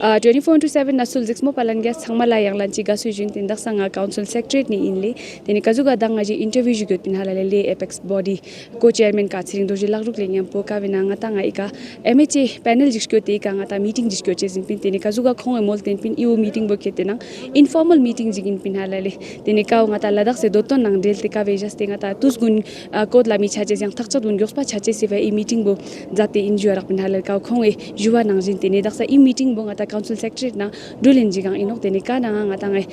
24/7 nasul zixmo palangya sangmala yang lanchi ga sujin tindak sanga council secretary ni inle teni kazuga danga ji interview ji gut pinhala le apex body co chairman ka chiring doji lagruk lengyam po ka bina nga tanga ika mha panel jikyo te ka nga ta meeting jikyo che jing pin teni kazuga khong emol ten pin eu meeting bo khete nang informal meeting jigin pinhala le teni ka nga ta ladak se doton nang del te ka vejas te nga ta tus gun kod la mi chaje jang thakcha dun gyospa chache se e meeting bo jate inju arak pinhala ka khong e juwa nang jin teni daksa e meeting bo nga ta council secretary na dulin jigang inok teni ka na nga tangai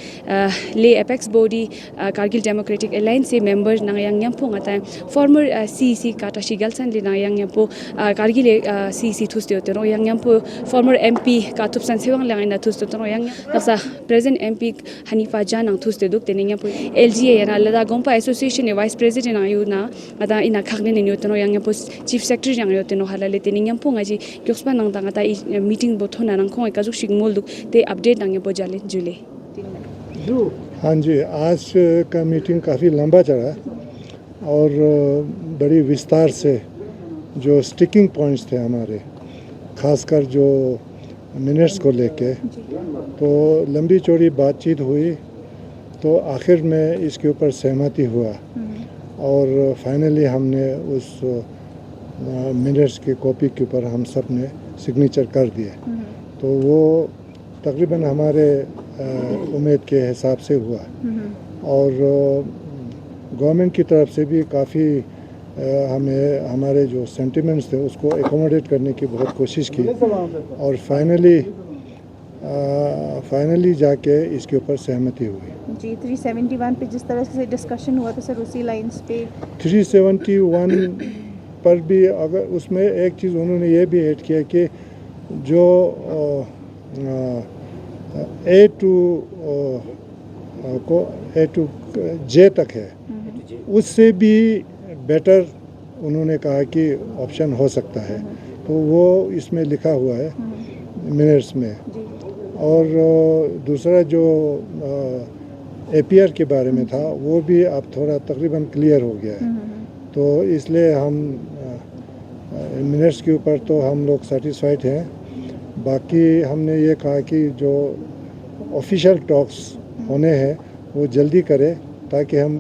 le apex body Kargil Democratic Alliance se member nang yang nyampo nga ta former CEC kata shigalsan le nang yang nyampo Kargil CEC thuste otero yang nyampo former MP ka thupsan sewang lang ina thuste otero yang nasa present MP Hanifa Jan ang thuste duk teni nyampo LGA yana lada gompa association e vice president ayu na ada ina khagne ni otero yang nyampo chief secretary yang yoteno halale teni nyampo ngaji kyospa nang ta nga ta meeting bo thona nang khoi ka ते update नंगे बोजाले जुले। हाँ जी, आज का meeting काफ़ी लंबा चला और बड़ी विस्तार से जो स्टिकिंग पॉइंट्स थे हमारे, खासकर जो मिनट्स को लेके, तो लंबी चौड़ी बातचीत हुई तो आखिर में इसके ऊपर सहमति हुआ और फाइनली हमने उस मिनट्स की कॉपी के ऊपर हम सब ने सिग्नेचर कर दिए। तो वो तकरीबन हमारे उम्मीद के हिसाब से हुआ और गवर्नमेंट की तरफ से भी काफ़ी हमें हमारे जो सेंटिमेंट्स थे उसको एकोमोडेट करने की बहुत कोशिश की और फाइनली जाके इसके ऊपर सहमति हुई। जी 371 पे जिस तरह से डिस्कशन हुआ था सर, उसी लाइंस पे 371 पर भी अगर उसमें एक चीज़ उन्होंने ये भी ऐड किया कि जो A to J तक है उससे भी बेटर उन्होंने कहा कि ऑप्शन हो सकता है, तो वो इसमें लिखा हुआ है मिनट्स में। और दूसरा जो APR के बारे में था वो भी अब थोड़ा तकरीबन क्लियर हो गया है, तो इसलिए हम मिनट्स के ऊपर तो हम लोग सेटिस्फाइड हैं। बाकी हमने ये कहा कि जो ऑफिशियल टॉक्स होने हैं वो जल्दी करें ताकि हम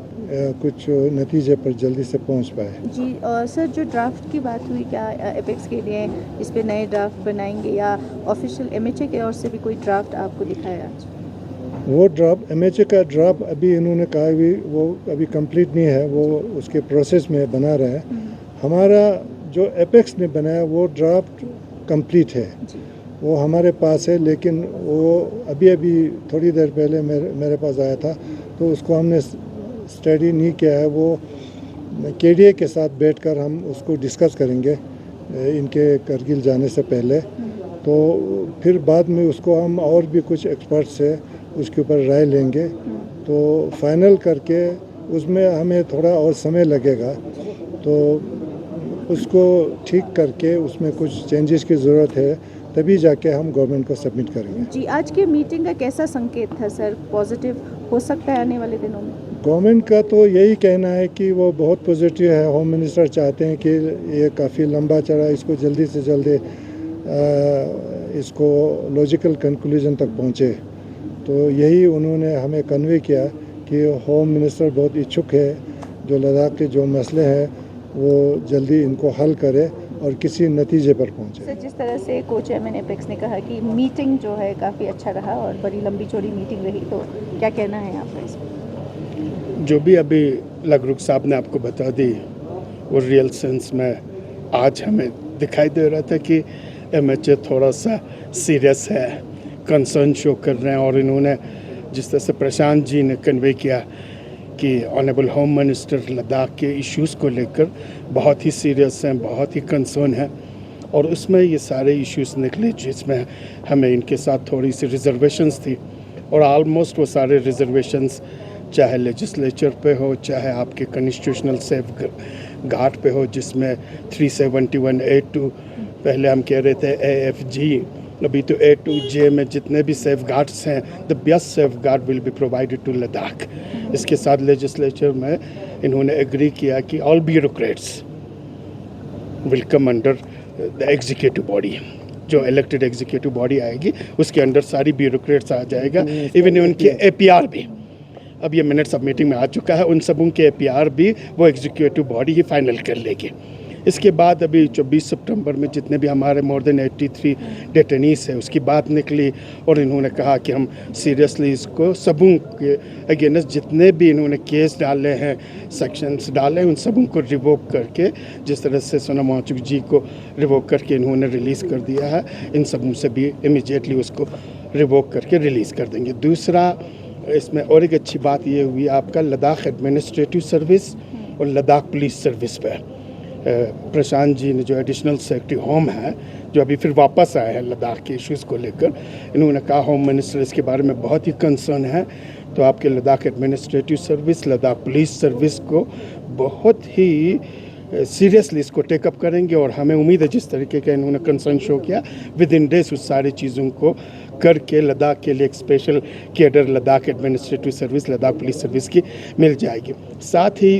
कुछ नतीजे पर जल्दी से पहुंच पाए। जी सर, जो ड्राफ्ट की बात हुई, क्या एपेक्स के लिए इस पे नए ड्राफ्ट बनाएंगे या ऑफिशियल MHA के ओर से भी कोई ड्राफ्ट आपको दिखाया आज? वो ड्राफ्ट MHA का ड्राफ्ट अभी इन्होंने कहा भी वो अभी कंप्लीट नहीं है, वो उसके प्रोसेस में बना रहे हैं। हमारा जो एपेक्स ने बनाया वो ड्राफ्ट कंप्लीट है, वो हमारे पास है, लेकिन वो अभी थोड़ी देर पहले मेरे पास आया था तो उसको हमने स्टडी नहीं किया है। वो KDA के साथ बैठकर हम उसको डिस्कस करेंगे इनके करगिल जाने से पहले, तो फिर बाद में उसको हम और भी कुछ एक्सपर्ट से उसके ऊपर राय लेंगे, तो फाइनल करके उसमें हमें थोड़ा और समय लगेगा, तो उसको ठीक करके उसमें कुछ चेंजेस की ज़रूरत है, तभी जाके हम गवर्नमेंट को सबमिट करेंगे। जी, आज के मीटिंग का कैसा संकेत था सर? पॉजिटिव हो सकता है आने वाले दिनों में? गवर्नमेंट का तो यही कहना है कि वो बहुत पॉजिटिव है। होम मिनिस्टर चाहते हैं कि ये काफ़ी लंबा चला, इसको जल्दी से जल्दी इसको लॉजिकल कंक्लूजन तक पहुँचे, तो यही उन्होंने हमें कन्वे किया कि होम मिनिस्टर बहुत इच्छुक है जो लद्दाख के जो मसले हैं वो जल्दी इनको हल करे और किसी नतीजे पर पहुंचे। सर, जिस तरह से को चेयरमैन एपेक्स ने कहा कि मीटिंग जो है काफ़ी अच्छा रहा और बड़ी लंबी चौड़ी मीटिंग रही, तो क्या कहना है आपका इसमें? जो भी अभी लगरुक साहब ने आपको बता दी वो रियल सेंस में आज हमें दिखाई दे रहा था कि MHA थोड़ा सा सीरियस है, कंसर्न शो कर रहे हैं। और इन्होंने जिस तरह से प्रशांत जी ने कन्वे किया कि ऑनरेबल होम मिनिस्टर लद्दाख के इश्यूज़ को लेकर बहुत ही सीरियस हैं, बहुत ही कंसर्न हैं, और उसमें ये सारे इश्यूज़ निकले जिसमें हमें इनके साथ थोड़ी सी रिजर्वेशंस थी, और ऑलमोस्ट वो सारे रिजर्वेशंस चाहे लेजिस्लेचर पे हो चाहे आपके कॉन्स्टिट्यूशनल सेफ गार्ड पे हो, जिसमें 371A2 पहले हम कह रहे थे AFG, अभी तो A to J में जितने भी सेफ गार्ड्स हैं, the best safeguard will be provided to Ladakh. इसके साथ लेजिस्लेचर में इन्होंने एग्री किया कि all bureaucrats will come under the executive body, जो इलेक्टेड एग्जीक्यूटिव बॉडी आएगी उसके अंडर सारी ब्यूरोक्रेट्स आ जाएगा, इवन उनके APR भी अब ये मिनट्स ऑफ मीटिंग में आ चुका है, उन सबों के APR भी वो एग्जीक्यूटिव बॉडी ही फाइनल कर लेगी। इसके बाद अभी 24 सितंबर में जितने भी हमारे मोर देन 83 डिटेनीस है उसकी बात निकली और इन्होंने कहा कि हम सीरियसली इसको सबों के अगेंस्ट जितने भी इन्होंने केस डाले हैं, सेक्शंस डाले हैं, उन सबों को रिवोक करके, जिस तरह से सोनम वांगचुक जी को रिवोक करके इन्होंने रिलीज़ कर दिया है, इन सबों से भी इमीडिएटली उसको रिवोक करके रिलीज़ कर देंगे। दूसरा इसमें और एक अच्छी बात ये हुई आपका लद्दाख एडमिनिस्ट्रेटिव सर्विस और लद्दाख पुलिस सर्विस पर प्रशांत जी ने जो एडिशनल सेक्रेटरी होम है जो अभी फिर वापस आए हैं लद्दाख के इश्यूज़ को लेकर, इन्होंने कहा होम मिनिस्टर इसके बारे में बहुत ही कंसर्न है, तो आपके Ladakh administrative service, Ladakh police service को बहुत ही सीरियसली इसको टेकअप करेंगे और हमें उम्मीद है जिस तरीके का इन्होंने कंसर्न शो किया विद इन डेज उस सारी चीज़ों को करके लद्दाख के लिए एक special cadre Ladakh administrative service, Ladakh police service की मिल जाएगी। साथ ही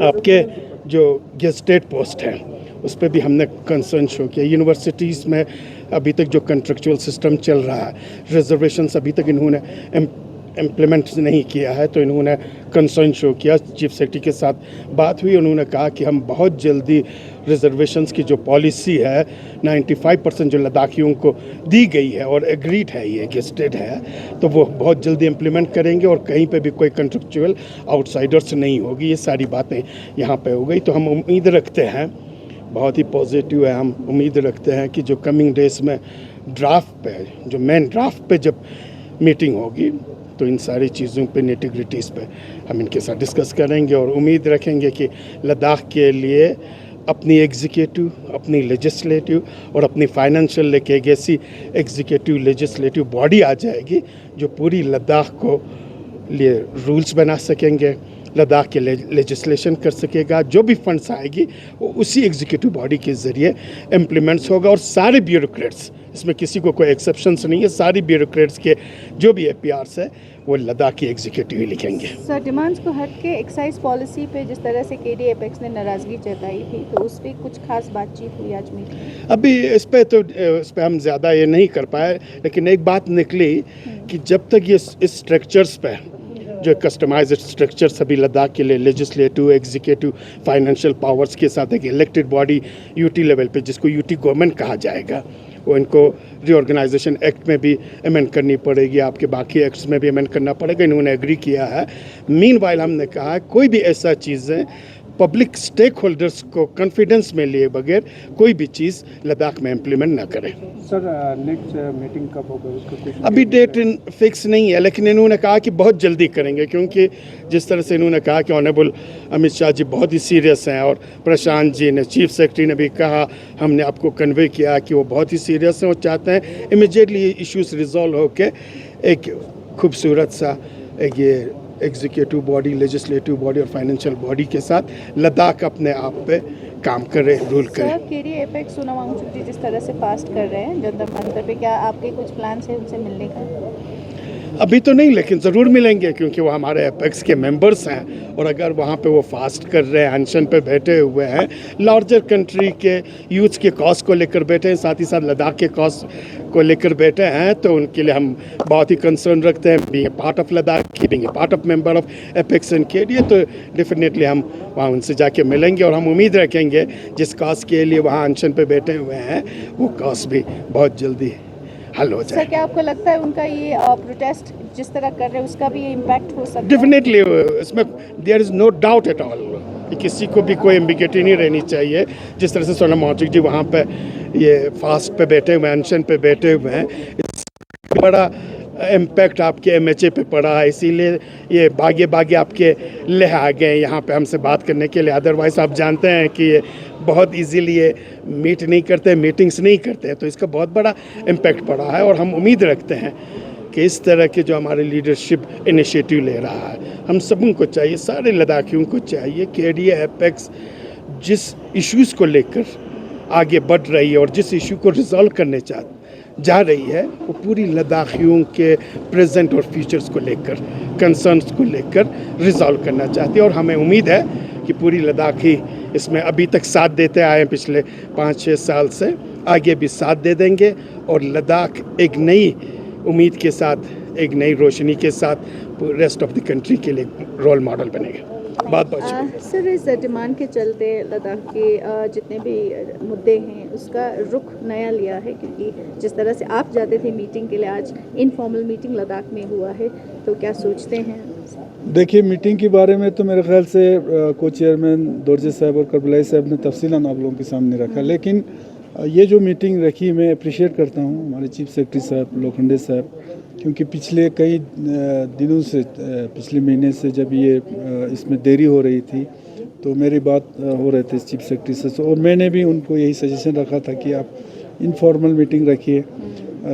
आपके जो गेस्टेड पोस्ट हैं उस पर भी हमने कंसर्न शो किया। यूनिवर्सिटीज़ में अभी तक जो कंट्रेक्चुअल सिस्टम चल रहा है, रिजर्वेशंस अभी तक इन्होंने इम्प्लीमेंट नहीं किया है, तो इन्होंने कंसर्न शो किया। चीफ सेक्रेटरी के साथ बात हुई, उन्होंने कहा कि हम बहुत जल्दी रिजर्वेशंस की जो पॉलिसी है 95% जो लद्दाखियों को दी गई है और एग्रीड है, ये गेस्टेड है, तो वो बहुत जल्दी इम्प्लीमेंट करेंगे और कहीं पे भी कोई कंट्रेक्चुअल आउटसाइडर्स नहीं होगी। ये सारी बातें यहाँ पे हो गई, तो हम उम्मीद रखते हैं, बहुत ही पॉजिटिव है, हम उम्मीद रखते हैं कि जो कमिंग डेज में ड्राफ्ट पे, जो मेन ड्राफ्ट पे जब मीटिंग होगी तो इन सारी चीज़ों पे, नेटिग्रिटीज़ पे हम इनके साथ डिस्कस करेंगे और उम्मीद रखेंगे कि लद्दाख के लिए अपनी एग्जीक्यूटिव, अपनी लेजिस्लेटिव और अपनी फाइनेंशियल लेके एक ऐसी एग्जीक्यूटिव लेजिस्लेटिव बॉडी आ जाएगी जो पूरी लद्दाख को लिए रूल्स बना सकेंगे, लद्दाख के लेजिस्लेशन कर सकेगा, जो भी फंड्स आएगी वो उसी एग्जीक्यूटिव बॉडी के ज़रिए इम्प्लीमेंट्स होगा और सारे ब्यूरोक्रेट्स, इसमें किसी को कोई एक्सेप्शंस नहीं है, सारी ब्यूरोक्रेट्स के जो भी APRs है वो लद्दाख की एग्जीक्यूटिव ही लिखेंगे। सर, डिमांड्स को हट के एक्साइज पॉलिसी पे जिस तरह से KD एपेक्स ने नाराज़गी जताई थी, तो उस पर कुछ खास बातचीत हुई आज मीटिंग? अभी इस पर हम ज़्यादा ये नहीं कर पाए, लेकिन एक बात निकली कि जब तक ये इस स्ट्रक्चर्स पे जो कस्टमाइज्ड स्ट्रक्चर्स अभी लद्दाख के लिए लेजिस्लेटिव, एग्जीक्यूटिव, फाइनेंशियल पावर्स के साथ एक इलेक्टेड बॉडी UT लेवल पे, जिसको UT गवर्नमेंट कहा जाएगा, वो इनको रीऑर्गेनाइजेशन एक्ट में भी अमेंड करनी पड़ेगी, आपके बाकी एक्ट्स में भी अमेंड करना पड़ेगा, इन्होंने एग्री किया है। मीनवाइल हमने कहा है कोई भी ऐसा चीज़ें पब्लिक स्टेक होल्डर्स को कॉन्फिडेंस में लिए बगैर कोई भी चीज़ लद्दाख में इम्प्लीमेंट ना करें। सर, नेक्स्ट मीटिंग कब होगा उसका कुछ अभी डेट फिक्स नहीं है, लेकिन इन्होंने कहा कि बहुत जल्दी करेंगे, क्योंकि जिस तरह से इन्होंने कहा कि ऑनरेबल अमित शाह जी बहुत ही सीरियस हैं और प्रशांत जी ने, चीफ सेक्रेटरी ने भी कहा, हमने आपको कन्वे किया कि वो बहुत ही सीरियस हैं और चाहते हैं इमीडिएटली इश्यूज रिजॉल्व होकर एक खूबसूरत सा एक ये एग्जीक्यूटिव बॉडी, लेजिस्लेटिव बॉडी और फाइनेंशियल बॉडी के साथ लद्दाख अपने आप पे काम करे, रूल करे। Sir, KD apex Sonam Wangchuk ji जिस तरह से फास्ट कर रहे हैं जंतर मंतर पे, क्या आपके कुछ प्लान है उनसे मिलने का? अभी तो नहीं, लेकिन ज़रूर मिलेंगे, क्योंकि वो हमारे एपेक्स के मेंबर्स हैं और अगर वहाँ पे वो फास्ट कर रहे हैं, अनशन पे बैठे हुए हैं, लार्जर कंट्री के यूथ के कॉज को लेकर बैठे हैं, साथ ही साथ लद्दाख के कॉज को लेकर बैठे हैं, तो उनके लिए हम बहुत ही कंसर्न रखते हैं, being a part of Ladakh, being a part of member of apex and KD, तो डेफिनेटली हम वहाँ उनसे जाके मिलेंगे और हम उम्मीद रखेंगे जिस कॉज के लिए वहाँ अनशन पे बैठे हुए हैं वो कॉज भी बहुत जल्दी हल हो जाए। सर, क्या आपको लगता है उनका ये प्रोटेस्ट जिस तरह कर रहे हैं उसका भी इम्पैक्ट हो सकता है? डेफिनेटली, इसमें there is no doubt at all, किसी को भी कोई एम्बिग्यूटी नहीं रहनी चाहिए। जिस तरह से सोनम वांगचुक जी वहाँ पे ये फास्ट पे बैठे हुए हैं, अनशन पे बैठे हुए हैं, इसका बड़ा इम्पैक्ट आपके MHA पे पड़ा है, इसीलिए ये भागे भागे आपके लेह आ गए यहाँ पे हमसे बात करने के लिए। अदरवाइज़ आप जानते हैं कि ये बहुत इजीली ये मीट नहीं करते, मीटिंग्स नहीं करते, तो इसका बहुत बड़ा इम्पैक्ट पड़ा है और हम उम्मीद रखते हैं कि इस तरह के जो हमारे लीडरशिप इनिशिएटिव ले रहा है, हम सबों को चाहिए, सारे लद्दाखियों को चाहिए कि KD एपेक्स जिस इश्यूज़ को लेकर आगे बढ़ रही है और जिस इशू को रिजॉल्व करने जा रही है, वो पूरी लद्दाखियों के प्रेजेंट और फ्यूचर्स को लेकर, कंसर्न्स को लेकर रिजॉल्व करना चाहती है और हमें उम्मीद है कि पूरी लद्दाखी इसमें अभी तक साथ देते आए हैं पिछले 5-6 साल से, आगे भी साथ दे देंगे और लद्दाख एक नई उम्मीद के साथ, एक नई रोशनी के साथ रेस्ट ऑफ द कंट्री के लिए रोल मॉडल बनेगा। बहुत बहुत शुक्रिया। सर, इस डिमांड के चलते लद्दाख के जितने भी मुद्दे हैं उसका रुख नया लिया है, क्योंकि जिस तरह से आप जाते थे मीटिंग के लिए, आज इनफॉर्मल मीटिंग लद्दाख में हुआ है, तो क्या सोचते हैं? देखिए, मीटिंग के बारे में तो मेरे ख्याल से को चेयरमैन दोरजे साहब और करबलाई साहब ने तफसीलन आप लोगों के सामने रखा, लेकिन ये जो मीटिंग रखी मैं अप्रिशिएट करता हूँ हमारे चीफ सेक्रेटरी साहब लोखंडे साहब, क्योंकि पिछले कई दिनों से, पिछले महीने से जब ये इसमें देरी हो रही थी तो मेरी बात हो रहे थे चीफ सेक्रेटरी से, और मैंने भी उनको यही सजेशन रखा था कि आप इनफॉर्मल मीटिंग रखिए,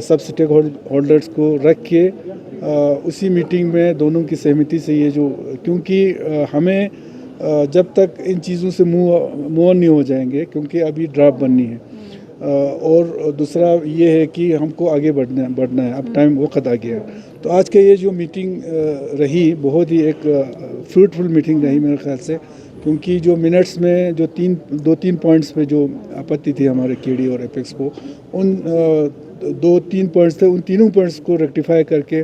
सब स्टेक होल्डर्स को रख के उसी मीटिंग में दोनों की सहमति से ये जो, क्योंकि हमें जब तक इन चीज़ों से मूव ऑन नहीं हो जाएंगे, क्योंकि अभी ड्राफ्ट बननी है, और दूसरा ये है कि हमको आगे बढ़ना है, अब टाइम वक्त आ गया। तो आज के ये जो मीटिंग रही बहुत ही एक फ्रूटफुल मीटिंग रही मेरे ख्याल से, क्योंकि जो मिनट्स में जो दो तीन पॉइंट्स पे जो आपत्ति थी हमारे केडी और एपेक्स को, उन 2-3 पॉइंट्स थे, उन तीनों पॉइंट्स को रेक्टिफाई करके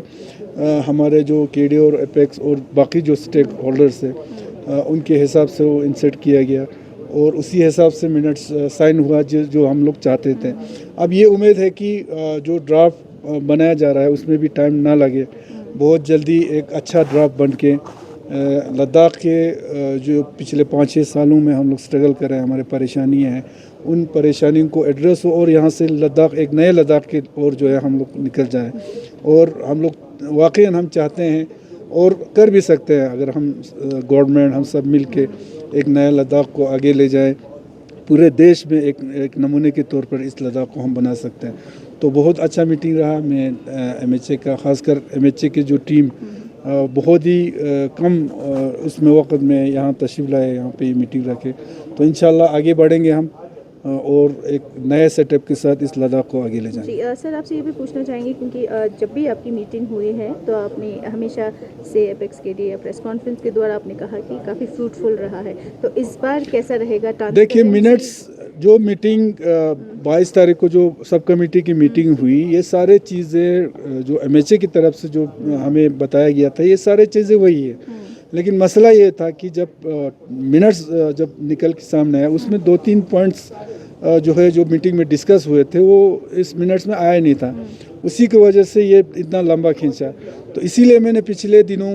हमारे जो केडी और एपेक्स और बाकी जो स्टेक होल्डर्स हैं उनके हिसाब से वो इंसर्ट किया गया, और उसी हिसाब से मिनट्स साइन हुआ जो हम लोग चाहते थे। अब ये उम्मीद है कि जो ड्राफ्ट बनाया जा रहा है उसमें भी टाइम ना लगे, बहुत जल्दी एक अच्छा ड्राफ्ट बन के लद्दाख के जो पिछले 5-6 सालों में हम लोग स्ट्रगल कर रहे हैं, हमारे परेशानियाँ हैं, उन परेशानियों को एड्रेस हो, और यहाँ से लद्दाख एक नए लद्दाख के और जो है हम लोग निकल जाएं। और हम लोग वाकई हम चाहते हैं और कर भी सकते हैं, अगर हम गवर्नमेंट हम सब मिल के एक नया लद्दाख को आगे ले जाएं, पूरे देश में एक नमूने के तौर पर इस लद्दाख को हम बना सकते हैं। तो बहुत अच्छा मीटिंग रहा। मैं MHA का, ख़ासकर MHA की जो टीम बहुत ही कम उसमें वक्त में यहाँ तशरीफ़ लाए, यहाँ पे मीटिंग रखे, तो इंशाल्लाह आगे बढ़ेंगे हम और एक नए सेटअप के साथ इस लद्दाख को आगे ले जाएंगे। जी सर, आपसे ये भी पूछना चाहेंगे, क्योंकि जब भी आपकी मीटिंग हुई है तो आपने हमेशा से एपेक्स के लिए प्रेस कॉन्फ्रेंस के द्वारा आपने कहा कि काफ़ी फ्रूटफुल रहा है, तो इस बार कैसा रहेगा? देखिए, मिनट्स जो मीटिंग 22 तारीख को जो सब कमेटी की मीटिंग हुई, ये सारे चीज़ें जो MHA की तरफ से जो हमें बताया गया था, ये सारे चीज़ें वही है, लेकिन मसला ये था कि जब मिनट्स जब निकल के सामने आया, उसमें 2-3 पॉइंट्स जो है जो मीटिंग में डिस्कस हुए थे वो इस मिनट्स में आया नहीं था, उसी की वजह से ये इतना लंबा खींचा। तो इसीलिए मैंने पिछले दिनों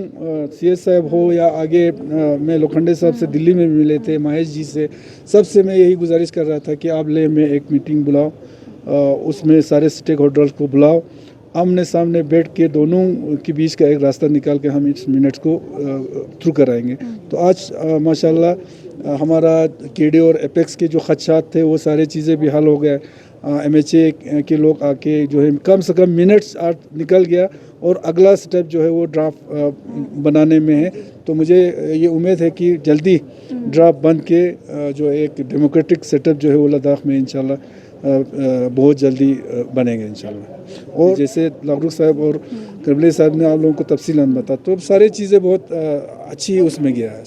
CS साहब हो या आगे मैं लोखंडे साहब से दिल्ली में मिले थे, महेश जी से, सबसे मैं यही गुजारिश कर रहा था कि आप ले में एक मीटिंग बुलाओ, उसमें सारे स्टेक होल्डर्स को बुलाओ, आमने सामने बैठ के दोनों के बीच का एक रास्ता निकाल के हम इस मिनट्स को थ्रू कराएंगे। तो आज माशाल्लाह हमारा केडी और एपेक्स के जो खदशात थे वो सारी चीज़ें भी हल हो गए। MHA के लोग आके जो है कम से कम मिनट्स आज निकल गया, और अगला स्टेप जो है वो ड्राफ्ट बनाने में है। तो मुझे ये उम्मीद है कि जल्दी ड्राफ्ट बन के जो एक डेमोक्रेटिक सेटअप जो है वो लद्दाख में इंशाल्लाह बहुत जल्दी बनेंगे इंशाल्लाह। और जैसे लागरुख साहब और करबलाई साहब ने आप लोगों को तफसीलन बता, तो सारी चीज़ें बहुत अच्छी उसमें गया है।